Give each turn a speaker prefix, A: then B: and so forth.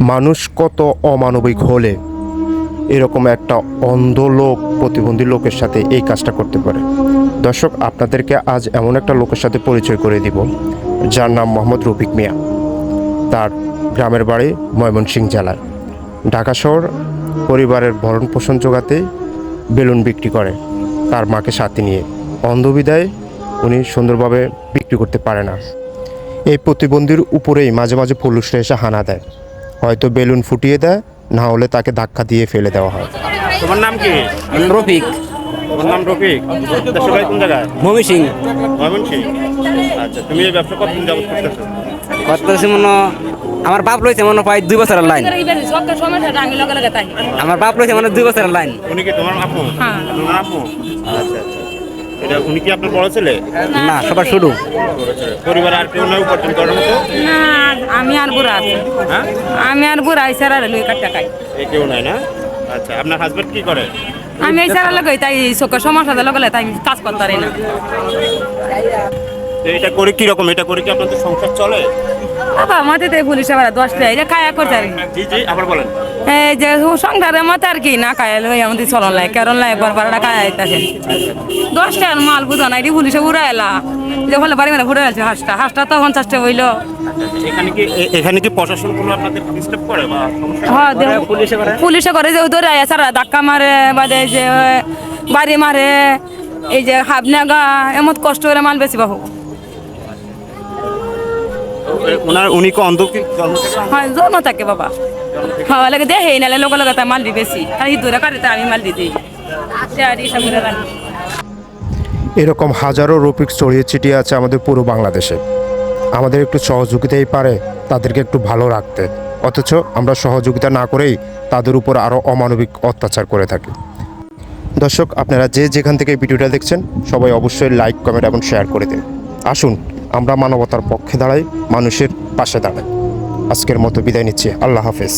A: মানুষ কত অমানবিক হলে এরকম একটা অন্ধ লোক প্রতিবন্ধী লোকের সাথে এই কাজটা করতে পারে। দর্শক, আপনাদেরকে আজ এমন একটা লোকের সাথে পরিচয় করে দিব যার নাম মোহাম্মদ রফিক মিয়া। তার গ্রামের বাড়ি ময়মনসিংহ জেলার। ঢাকা শহর পরিবারের ভরণ পোষণ জোগাতে বেলুন বিক্রি করে তার মাকে সাথে নিয়ে। অন্ধবিদায় উনি সুন্দরভাবে বিক্রি করতে পারে না। এই প্রতিবন্ধীর উপরেই মাঝে মাঝে পুলিশরা এসে হানা দেয়, হয়তো বেলুন ফুটিয়ে দেয়, না হলে তাকে ধাক্কা দিয়ে ফেলে দেওয়া হয়।
B: তোমার নাম কি?
C: রফিক।
B: তোমার নাম রফিক? দেশের বাড়ি কোন জায়গায়?
C: ময়মনসিংহ।
B: ময়মনসিংহ। আচ্ছা, তুমি এই ব্যবসা কতদিন যাবত করতেছো?
C: করতেছি মনে আমার বাপ লইছে মনে প্রায় 2 বছরের লাইন। আমার বাপ লইছে মানে 2 বছরের লাইন।
B: উনি কি তোমার আপু?
D: হ্যাঁ।
B: তোমার আপু? আচ্ছা আচ্ছা। এটা উনি কি আপনার বড় ছেলে?
C: না, সবার শুরু।
B: পরিবারে আর কেউ নয় উপার্জন করার মতো?
D: না, আমি আর বুড়া আছি।
B: হ্যাঁ,
D: আমি আর বুড়া আইসার আর লই কাট টাকাই।
B: এই কেউ নাই না? আচ্ছা, আপনার হাজবেন্ড কি করে?
D: আমি আইসার লগে তাই চোখের সমস্যা লগে তাই কাজ করতে পারি না।
B: তো এটা করে কি রকম? এটা করে কি আপনাদের সংসার চলে?
D: বাবা মাটিতে পুলিশ আবার 10 টাকা এটা খায়া করতে পারি।
B: জি জি, আবার বলেন।
D: এই যে সংসারের মতো আর কি না খায়া লই আমাদের চলন লাই কারণ লাই বারবার খায়া আইতাছে 10 টাকার মাল বুঝা নাই পুলিশে উড়া এলা যে বলে বাড়ি মানে ঘুরে আছে হাঁসটা তো 50 টাকা হইলো।
B: এখানে কি প্রশাসন কোনো আপনাদের ডিস্টার্ব করে বা সমস্যা?
D: হ্যাঁ, পুলিশে করে যে ধরে সারা ধাক্কা মারে বাদে যে বাড়ি মারে, এই যে হাবনাগা এমন কষ্ট করে মাল বেশি বাহু।
B: উনি কি অন্ধ? কি জন্ম থেকে?
D: হ্যাঁ, জন্ম থাকে বাবা। হওয়া লাগে দেখে নালে লোক লোক তাই মাল দি বেশি আর দূরে কাটে আমি মাল দিতে
A: এরকম হাজারো রফিক ছড়িয়ে ছিটিয়ে আছে আমাদের পুরো বাংলাদেশে। আমাদের একটু সহযোগিতাই পারে তাদেরকে একটু ভালো রাখতে, অথচ আমরা সহযোগিতা না করেই তাদের উপর আরও অমানবিক অত্যাচার করে থাকি। দর্শক, আপনারা যে যেখান থেকে ভিডিওটা দেখছেন সবাই অবশ্যই লাইক, কমেন্ট এবং শেয়ার করে দিন। আসুন আমরা মানবতার পক্ষে দাঁড়াই, মানুষের পাশে দাঁড়াই। আজকের মতো বিদায় নিচ্ছি। আল্লাহ হাফেজ।